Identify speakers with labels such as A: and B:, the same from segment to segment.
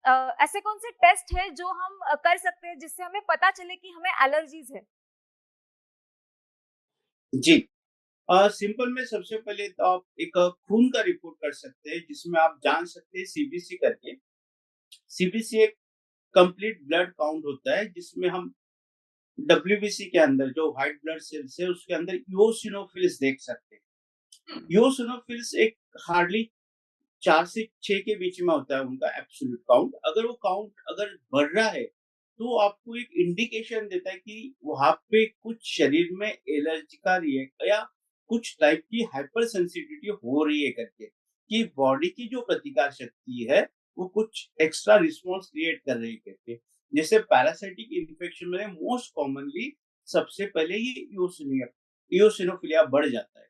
A: ऐसे कौन से टेस्ट है जो हम कर सकते हैं जिससे हमें पता चले कि हमें एलर्जीज है?
B: जी। सिंपल में सबसे पहले तो आप एक खून का रिपोर्ट कर सकते हैं, जिसमें आप जान सकते हैं सीबीसी करके। सीबीसी एक कंप्लीट ब्लड काउंट होता है, जिसमें हम डब्ल्यूबीसी के अंदर जो व्हाइट ब्लड सेल्स है, उसके अंदर इओसिनोफिल्स देख सकते हैं। इओसिनोफिल्स एक हार्डली 4 से 6 के बीच में होता है उनका एब्सोल्यूट काउंट। अगर वो काउंट अगर बढ़ रहा है, तो आपको एक इंडिकेशन देता है कि वहाँ पे कुछ शरीर में एलर्जी का रिएक्ट या कुछ टाइप की हाइपर सेंसिटिविटी हो रही है करके, कि बॉडी की जो प्रतिकार शक्ति है, वो कुछ एक्स्ट्रा रिस्पॉन्स क्रिएट कर रही है करके। जैसे पैरासाइटिक इन्फेक्शन में मोस्ट कॉमनली सबसे पहले ये इओसिनोफिलिया बढ़ जाता है।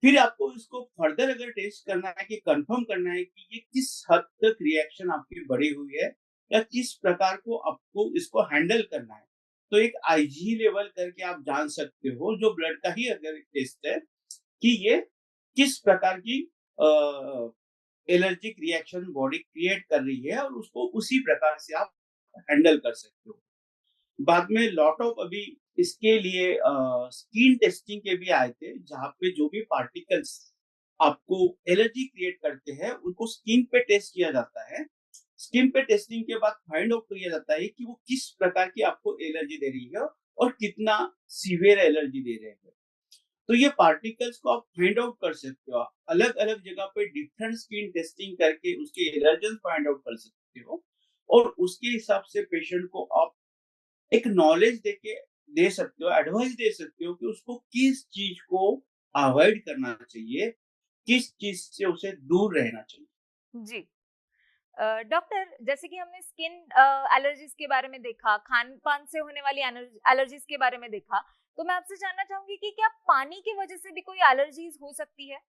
B: फिर आपको इसको फर्दर अगर टेस्ट करना है कि कंफर्म करना है कि ये किस हद तक रिएक्शन आपकी बढ़ी हुई है या किस प्रकार को आपको इसको हैंडल करना है। तो एक आईजी लेवल करके आप जान सकते हो, जो ब्लड का ही अगर टेस्ट है, कि ये किस प्रकार की एलर्जिक रिएक्शन बॉडी क्रिएट कर रही है, और उसको उसी प्रकार से आप हैंडल कर सकते हो। बाद में लॉट ऑफ अभी इसके लिए स्किन टेस्टिंग के भी आए थे, जहाँ पे जो भी पार्टिकल्स आपको एलर्जी क्रिएट करते हैं, उनको स्किन पे टेस्ट किया जाता है। स्किन पे टेस्टिंग के बाद फाइंड आउट किया जाता है कि वो किस प्रकार की आपको एलर्जी दे रही है और कितना सीवियर एलर्जी दे रहे हैं। तो ये पार्टिकल्स को आप फाइंड आउट कर सकते हो। अलग-अलग जगह पे डिफरेंट स्किन टेस्टिंग करके उसके एलर्जन फाइंड आउट कर सकते हो, और उसके हिसाब से पेशेंट को आप एक नॉलेज दे सकते हो, एडवाइस दे सकते हो कि उसको किस चीज़ को अवॉइड करना चाहिए, किस चीज़ से उसे दूर रहना चाहिए।
A: जी। डॉक्टर, जैसे कि हमने स्किन एलर्जीज के बारे में देखा, खान-पान से होने वाली एलर्जीज के बारे में देखा, तो मैं आपसे जानना चाहूँगी कि क्या पानी की वजह से भी कोई एलर्जीज हो सकती है?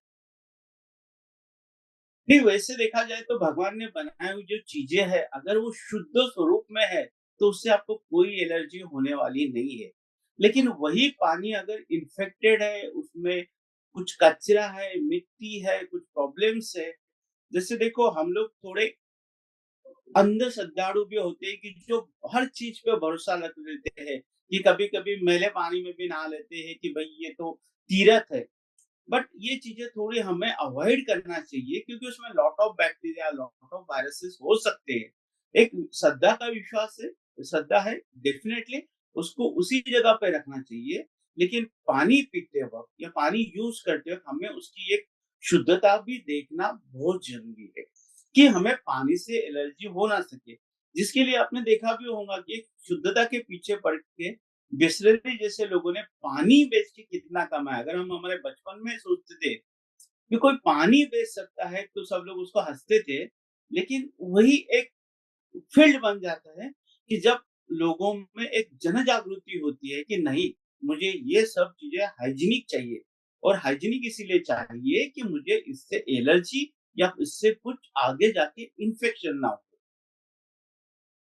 B: नहीं, वैसे देखा जाए तो भगवान ने बनाई हुई जो चीज़ें हैं, अगर वो शुद्ध स्वरूप में है, तो उससे आपको कोई एलर्जी होने वाली नहीं है। लेकिन वही पानी अगर इन्फेक्टेड है, उसमें कुछ कचरा है, मिट्टी है, कुछ प्रॉब्लम्स है, जैसे देखो हम लोग थोड़े अंधे श्रद्धालु भी होते हैं, कि जो हर चीज पे भरोसा रख लेते हैं, कि कभी-कभी मैले पानी में भी नहा लेते हैं कि भाई ये तो तीर्थ है। बट ये चीजें थोड़ी हमें अवॉइड करना चाहिए, क्योंकि उसमें lot of bacteria, lot of viruses हो सकते हैं। एक श्रद्धा का विश्वास है, श्रद्धा है, डेफिनेटली उसको उसी जगह पे रखना चाहिए। लेकिन पानी पीते वक़्त या पानी यूज़ करते वक़्त हमें उसकी एक शुद्धता भी देखना बहुत ज़रूरी है, कि हमें पानी से एलर्जी हो ना सके। जिसके लिए आपने देखा भी होगा कि शुद्धता के पीछे पड़ के बिसलेरी जैसे लोगों ने पानी बेच के कितना कमाया। अगर हम हमारे बचपन में सोचते थे कि कोई पानी बेच सकता है, तो सब लोग उसको हँसते थे। लेकिन वही एक फील्ड बन जाता है, कि जब लोगों में एक जन जागृति होती है कि नहीं, मुझे ये सब चीज़ें हाइजीनिक चाहिए, और हाइजीनिक इसीलिए चाहिए कि मुझे इससे एलर्जी या इससे कुछ आगे जाके इन्फेक्शन ना हो।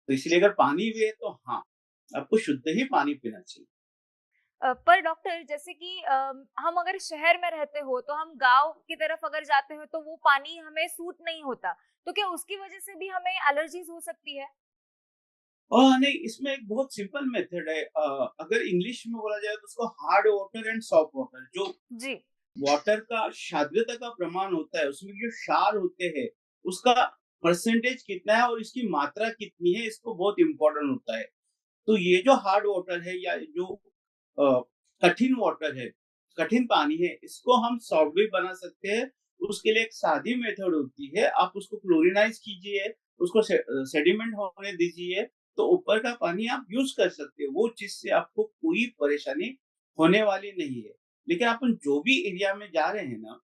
B: तो इसलिए अगर पानी भी है तो हाँ, आपको शुद्ध ही पानी पीना चाहिए।
A: पर डॉक्टर, जैसे कि हम अगर शहर में रहते हो तो हम गाँव की तरफ अगर जाते हो तो वो पानी हमें सूट नहीं होता। तो क्या उसकी वजह से भी हमें एलर्जीज़ हो सकती है?
B: नहीं, इसमें एक बहुत सिंपल मेथड है। अगर इंग्लिश में बोला जाए तो उसको hard water and soft water, जो
A: जी।
B: वाटर का सान्द्रता का प्रमाण होता है, उसमें जो क्षार होते हैं, उसका परसेंटेज कितना है और इसकी मात्रा कितनी है, इसको बहुत इम्पोर्टेंट होता है। तो ये जो हार्ड वाटर है, या जो अ, कठिन वाटर है, कठिन पानी है, इसको हम सॉफ्ट भी बना सकते हैं। उसके लिए एक सादी मेथड होती है, आप उसको क्लोरीनाइज़ कीजिए, उसको सेडिमेंट होने दीजिए, तो ऊपर का पानी आप यूज़ कर सकते हो। वो चीज़ से आपको कोई परेशानी होने वाली नहीं है। लेकिन अपन जो भी एरिया में जा रहे हैं ना,
A: हुँ।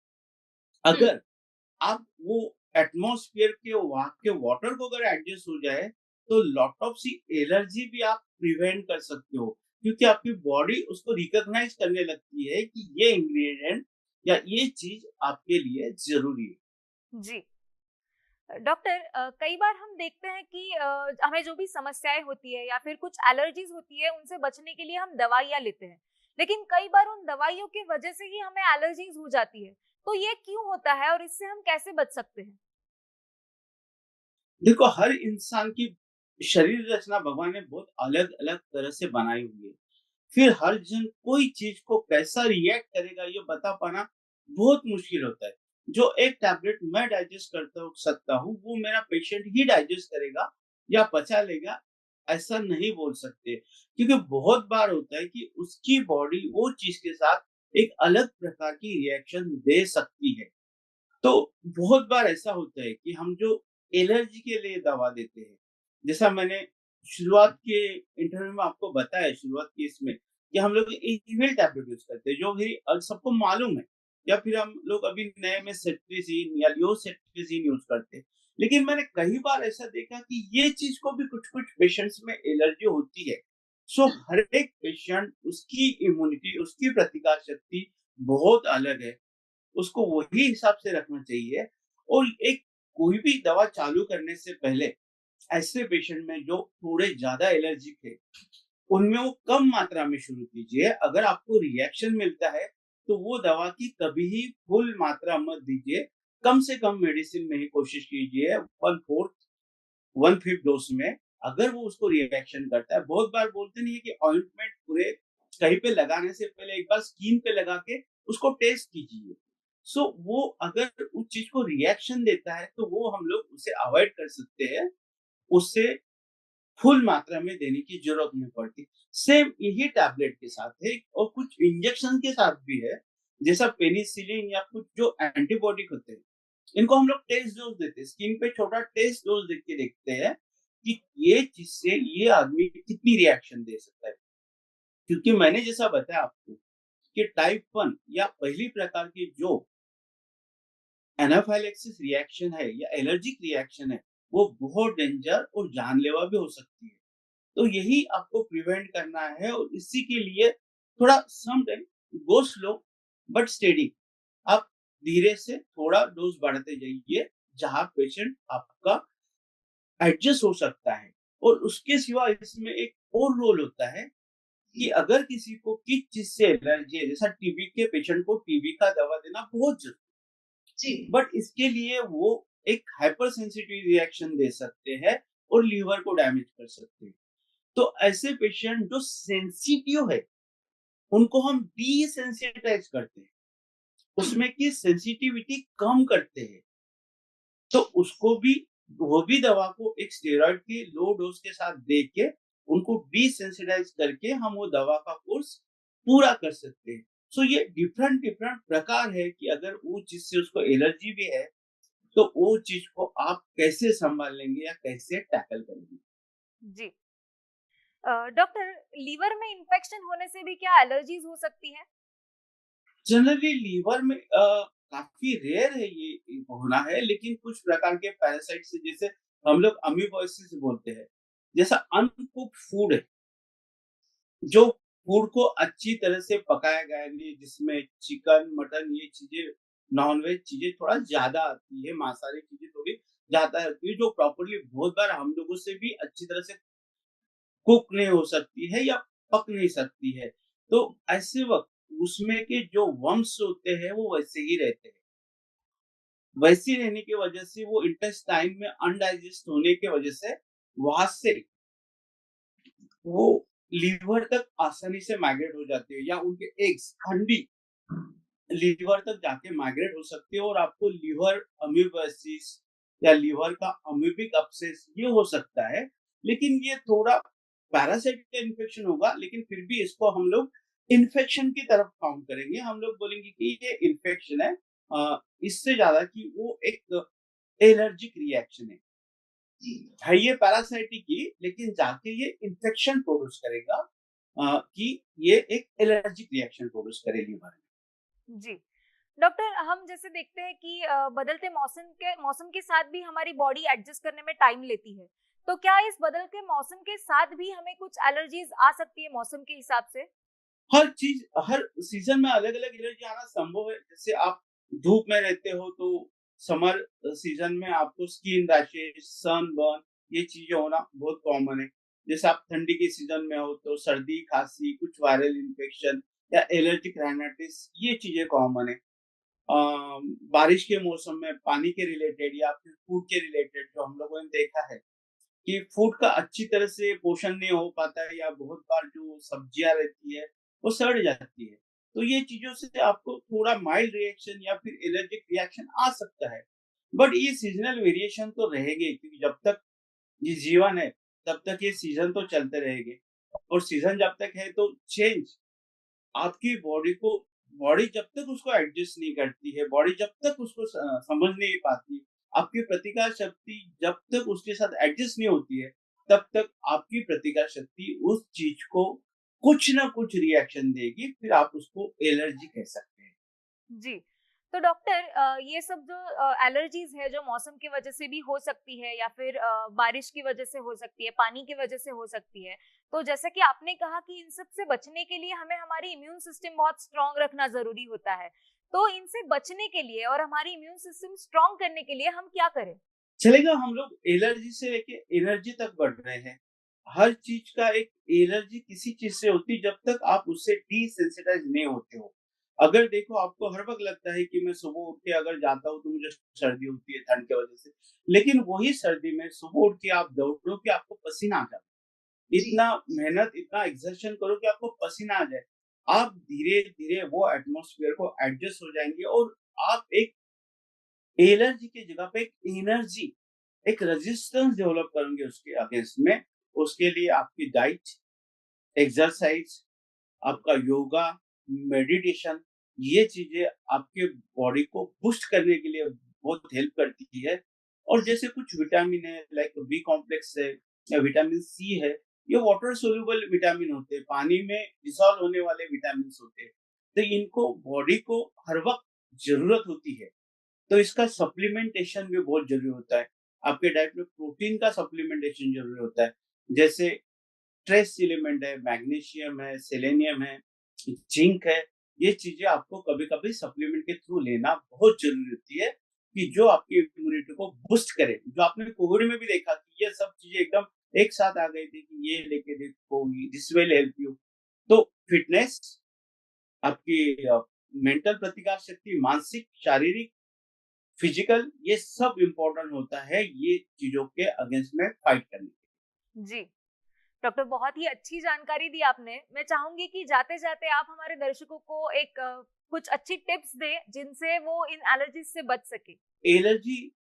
B: अगर आप वो एटमॉस्फेयर के वहाँ के वाटर को अगर एडजस्ट हो जाए, तो लॉट ऑफ सी एलर्जी भी आप प्रिवेंट कर सकते हो। क्योंकि आपकी बॉडी उसको रिकॉग्नाइज़ करने लगती है कि ये इंग्रीडिएंट या ये चीज़ आपके लिए ज़रूरी है।
A: जी। डॉक्टर, कई बार हम देखते हैं कि हमें जो भी समस्याएँ होती है या फिर कुछ एलर्जीज़ होती है, उनसे बचने के लिए हम दवाइयाँ लेते हैं। लेकिन कई बार उन दवाइयों की वजह से ही हमें एलर्जीज़ हो जाती है। तो ये क्यों होता है और इससे हम कैसे बच सकते हैं?
B: देखो, हर इंसान की शरीर रचना भगवान ने बहुत अलग-अलग तरह से बनाई हुई है। फिर हर जन कोई चीज़ को कैसा रिएक्ट करेगा ये बता पाना बहुत मुश्किल होता है। जो एक टैबलेट मैं डाइजेस्ट करता हूँ सकता हूँ, वो मेरा पेशेंट ही डाइजेस्ट करेगा या पचा लेगा, ऐसा नहीं बोल सकते। क्योंकि बहुत बार होता है कि उसकी बॉडी वो चीज़ के साथ एक अलग प्रकार की रिएक्शन दे सकती है। तो बहुत बार ऐसा होता है कि हम जो एलर्जी के लिए दवा देते हैं, जैसा मैंने शुरुआत के इंटरव्यू में आपको बताया शुरुआत की इसमें कि हम लोग इविल टैबलेट यूज़ करते हैं, जो भी सबको मालूम है, या फिर हम लोग अभी नए में सेट्रिजिन या लियोसेट्रिजिन यूज़ करते हैं। लेकिन मैंने कई बार ऐसा देखा कि ये चीज़ को भी कुछ-कुछ पेशेंट्स में एलर्जी होती है। सो हर एक पेशेंट उसकी इम्यूनिटी, उसकी प्रतिकार शक्ति बहुत अलग है। उसको वही हिसाब से रखना चाहिए, और एक कोई भी दवा चालू करने से पहले ऐसे पेशेंट में जो थोड़े ज़्यादा एलर्जिक है, उनमें वो कम मात्रा में शुरू कीजिए। अगर आपको रिएक्शन मिलता है, तो वो दवा की कभी ही फुल मात्रा मत दीजिए। कम से कम मेडिसिन में ही कोशिश कीजिए 1/4 1/5 डोज़ में। अगर वो उसको रिएक्शन करता है, बहुत बार बोलते नहीं है कि ऑइंटमेंट पूरे कहीं पे लगाने से पहले एक बार स्किन पे लगा के उसको टेस्ट कीजिए। सो वो अगर उस चीज़ को रिएक्शन देता है, तो वो हम लोग उसे अवॉइड कर सकते हैं। उससे फुल मात्रा में देने की ज़रूरत नहीं पड़ती। सेम यही टैबलेट के साथ है, और कुछ इंजेक्शन के साथ भी है, जैसा पेनिसिलिन या कुछ जो एंटीबायोटिक होते हैं। इनको हम लोग टेस्ट डोज़ देते हैं। स्किन पे छोटा टेस्ट डोज़ देख के देखते हैं कि ये चीज़ से ये आदमी कितनी रिएक्शन दे सकता है। क्योंकि मैंने जैसा बताया आपको कि टाइप 1 या पहली प्रकार की जो एनाफाइलैक्सिस रिएक्शन है या एलर्जिक रिएक्शन है, वो बहुत डेंजर और जानलेवा भी हो सकती है। तो यही आपको प्रिवेंट करना है, और इसी के लिए थोड़ा some time go slow but steady. आप धीरे से थोड़ा डोज़ बढ़ाते जाइए, जहाँ पेशेंट आपका एडजस्ट हो सकता है। और उसके सिवा इसमें एक और रोल होता है कि अगर किसी को किस चीज़ से एलर्जी है, जैसा टीबी के पेशेंट को टीबी का दवा देना बहुत ज़रूरी है। जी। बट इसके लिए वो एक हाइपर सेंसिटिव रिएक्शन दे सकते हैं और लीवर को डैमेज कर सकते हैं। तो ऐसे पेशेंट जो सेंसिटिव है, उनको हम डिसेंसिटाइज करते हैं। उसमें की सेंसिटिविटी कम करते हैं। तो उसको भी वो भी दवा को एक स्टेरॉइड के लो डोज के साथ दे के उनको डिसेंसिटाइज करके हम वो दवा का कोर्स पूरा कर सकते हैं। सो ये डिफरेंट डिफरेंट प्रकार है कि अगर वो चीज़ से उसको एलर्जी भी है, तो वो चीज़ को आप कैसे सँभाल लेंगे या कैसे टैकल करेंगे?
A: जी। डॉक्टर, लीवर में इन्फेक्शन होने से भी क्या एलर्जीज हो सकती है?
B: जनरली लीवर में काफ़ी रेयर है ये होना है, लेकिन कुछ प्रकार के पैरासाइट्स जैसे हम लोग अमीबोसिस बोलते हैं, जैसा अनकुक्ड फूड है, जो फूड को अच्छी तरह से पकाया गया नहीं, जिसमें चिकन, मटन ये चीज़ें, नॉन-वेज चीज़ें थोड़ा ज़्यादा आती है, मांसाहारी चीज़ें थोड़ी ज़्यादा आती है, जो प्रॉपर्ली बहुत बार हम लोगों से भी अच्छी तरह से कुक नहीं हो सकती है या पक नहीं सकती है। तो ऐसे वक़्त उसमें के जो वर्म्स होते हैं, वो वैसे ही रहते हैं। वैसे ही रहने की वजह से वो इंटेस्टाइन में अनडाइजेस्ट होने की वजह से वहाँ से वो लीवर तक आसानी से माइग्रेट हो जाते हैं, या उनके एग्स अंडी लीवर तक जाके माइग्रेट हो सकती है, और आपको लीवर अमीबोसिस या लीवर का अमीबिक अब्सेस ये हो सकता है। लेकिन ये थोड़ा पैरासाइट का इन्फेक्शन होगा, लेकिन फिर भी इसको हम लोग इन्फेक्शन की तरफ काउंट करेंगे। हम लोग बोलेंगे कि ये इन्फेक्शन है, इससे ज़्यादा कि वो एक एलर्जिक रिएक्शन है। है ये पैरासाइटिक ही, लेकिन जाके ये इन्फेक्शन प्रोड्यूस करेगा, कि ये एक एलर्जिक रिएक्शन प्रोड्यूस करे लीवर में।
A: जी। डॉक्टर, हम जैसे देखते हैं कि बदलते मौसम के साथ भी हमारी बॉडी एडजस्ट करने में टाइम लेती है। तो क्या इस बदलते मौसम के साथ भी हमें कुछ एलर्जीज आ सकती है मौसम के हिसाब से?
B: हर चीज़ हर सीज़न में अलग-अलग एनर्जी आना संभव है। जैसे आप धूप में रहते हो, तो समर सीज़न में आपको स्किन रैशेज़, सनबर्न ये चीज़ें होना बहुत कॉमन है। जैसे आप ठंडी के सीज़न में हो तो सर्दी, खाँसी, कुछ वायरल इन्फेक्शन या एलर्जिक राइनाइटिस ये चीज़ें कॉमन है। बारिश के मौसम में पानी के रिलेटेड या फिर फूड के रिलेटेड जो हम लोगों ने देखा है कि फूड का अच्छी तरह से पोषण नहीं हो पाता है या बहुत बार जो सब्जियाँ रहती है, वो सड़ जाती है। तो ये चीज़ों से आपको थोड़ा माइल्ड रिएक्शन या फिर एलर्जिक रिएक्शन आ सकता है। बट ये सीज़नल वेरिएशन तो रहेंगे क्योंकि जब तक ये जीवन है, तब तक ये सीज़न तो चलते रहेंगे और सीज़न जब तक है तो चेंज आपकी बॉडी जब तक उसको एडजस्ट नहीं करती है, बॉडी जब तक उसको समझ नहीं पाती, आपकी प्रतिकार शक्ति जब तक उसके साथ एडजस्ट नहीं होती है, तब तक आपकी प्रतिकार शक्ति उस चीज़ को कुछ ना कुछ रिएक्शन देगी, फिर आप उसको एलर्जी कह सकते हैं।
A: जी। तो डॉक्टर ये सब जो एलर्जीज़ है जो मौसम की वजह से भी हो सकती है या फिर बारिश की वजह से हो सकती है, पानी की वजह से हो सकती है। तो जैसा कि आपने कहा कि इन सब से बचने के लिए हमें हमारी इम्यून सिस्टम बहुत स्ट्रॉन्ग रखना ज़रूरी होता है। तो इनसे बचने के लिए और हमारी इम्यून सिस्टम स्ट्रॉन्ग करने के लिए हम क्या करें?
B: चलेगा हम लोग एलर्जी से लेके एनर्जी तक बढ़ रहे हैं। हर चीज़ का एक एलर्जी किसी चीज़ से होती है जब तक आप उससे डिसेंसिटाइज़ नहीं होते हो। अगर देखो आपको हर वक़्त लगता है कि मैं सुबह उठ के अगर जाता हूँ तो मुझे सर्दी होती है ठंड की वज़ह से। लेकिन वही सर्दी में सुबह उठ के आप दौड़ो कि आपको पसीना आ जाए।
A: जी।
B: इतना मेहनत, इतना एक्सर्शन करो कि आपको पसीना आ जाए। आप धीरे-धीरे वो एटमॉस्फेयर को एडजस्ट हो जाएँगे और आप एक एलर्जी की जगह पे एक एनर्जी, एक रेजिस्टेंस डेवलप करेंगे उसके अगेंस्ट में। उसके लिए आपकी डाइट, एक्सरसाइज, आपका योगा, मेडिटेशन ये चीज़ें आपके बॉडी को बूस्ट करने के लिए बहुत हेल्प करती है। और जैसे कुछ विटामिन है लाइक बी कॉम्प्लेक्स है या विटामिन सी है, ये वाटर सोल्यूबल विटामिन होते हैं, पानी में डिसॉल्व होने वाले विटामिन्स होते हैं। तो इनको बॉडी को हर वक़्त ज़रूरत होती है। तो इसका सप्लीमेंटेशन भी बहुत ज़रूरी होता है। आपके डाइट में प्रोटीन का सप्लीमेंटेशन ज़रूरी होता है। जैसे ट्रेस एलिमेंट है, मैग्नीशियम है, सेलेनियम है, जिंक है, ये चीज़ें आपको कभी-कभी सप्लीमेंट के थ्रू लेना बहुत ज़रूरी होती है कि जो आपकी इम्यूनिटी को बूस्ट करे। जो आपने कोविड में भी देखा कि ये सब चीज़ें एकदम एक साथ आ गई थी कि ये लेके देखो, दिस विल हेल्प यू। तो फिटनेस, आपकी मेंटल प्रतिकार शक्ति, मानसिक, शारीरिक, फिजिकल ये सब इम्पोर्टेंट होता है ये चीज़ों के अगेंस्ट में फाइट करने के
A: जी। डॉक्टर बहुत ही अच्छी जानकारी दी आपने। मैं चाहूँगी कि जाते-जाते आप हमारे दर्शकों को एक कुछ अच्छी टिप्स दें जिनसे वो इन एलर्जीज़ से बच सकें।
B: लिए। एलर्जी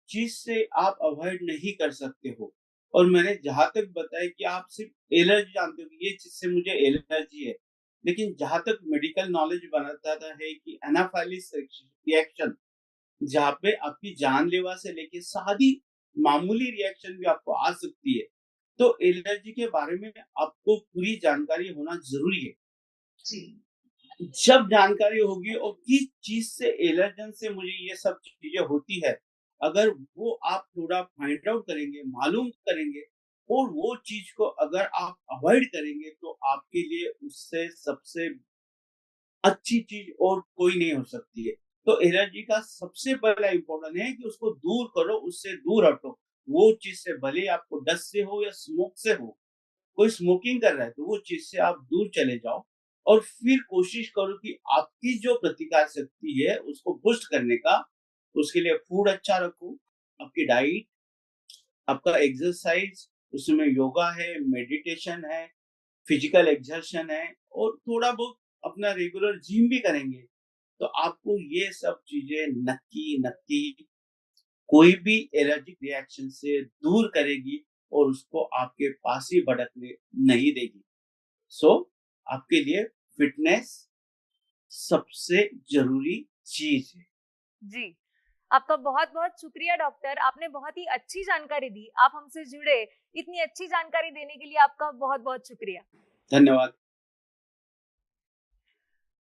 B: चीज़ से आप अवॉइड नहीं कर सकते हो और मैंने जहाँ तक बताया कि आप सिर्फ़ एलर्जी जानते हो कि ये चीज़ से मुझे एलर्जी है। लेकिन जहाँ तक मेडिकल नॉलेज बताता है कि एनाफाइलिस रिएक्शन जहाँ पे आपकी जानलेवा से लेके सारी मामूली रिएक्शन भी आपको आ सकती है। तो एलर्जी के बारे में आपको पूरी जानकारी होना ज़रूरी है। जी। जब जानकारी होगी और किस चीज़ से एलर्जन से मुझे ये सब चीज़ें होती है, अगर वो आप थोड़ा फाइंड आउट करेंगे, मालूम करेंगे और वो चीज़ को अगर आप अवॉइड करेंगे तो आपके लिए उससे सबसे अच्छी चीज़ और कोई नहीं हो सकती है। तो एलर्जी का सबसे पहला इम्पोर्टेंट है कि उसको दूर करो, उससे दूर हटो। वो चीज़ से भले ही आपको डस्ट से हो या स्मोक से हो, कोई स्मोकिंग कर रहा है तो वो चीज़ से आप दूर चले जाओ और फिर कोशिश करो कि आपकी जो प्रतिकार शक्ति है उसको बूस्ट करने का, उसके लिए फूड अच्छा रखो, आपकी डाइट, आपका एक्सरसाइज, उसमें योगा है, मेडिटेशन है, फिजिकल एक्सर्शन है और थोड़ा बहुत अपना रेगुलर जिम भी करेंगे, तो आपको ये सब चीज़ें नक्की कोई भी एलर्जिक रिएक्शन से दूर करेगी और उसको आपके पास ही भटकने नहीं देगी। सो आपके लिए फिटनेस सबसे ज़रूरी चीज़ है।
A: जी। आपका बहुत-बहुत शुक्रिया डॉक्टर, आपने बहुत ही अच्छी जानकारी दी। आप हमसे जुड़े, इतनी अच्छी जानकारी देने के लिए आपका बहुत-बहुत शुक्रिया।
B: धन्यवाद।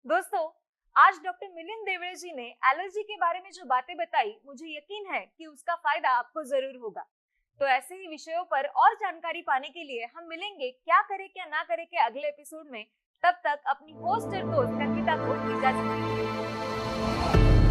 A: दोस्तों, आज डॉक्टर मिलिंद देवड़े जी ने एलर्जी के बारे में जो बातें बताई, मुझे यकीन है कि उसका फायदा आपको ज़रूर होगा। तो ऐसे ही विषयों पर और जानकारी पाने के लिए हम मिलेंगे क्या करें क्या ना करें के अगले एपिसोड में। तब तक अपनी होस्ट और दोस्त अंकिता को इजाज़त दीजिए।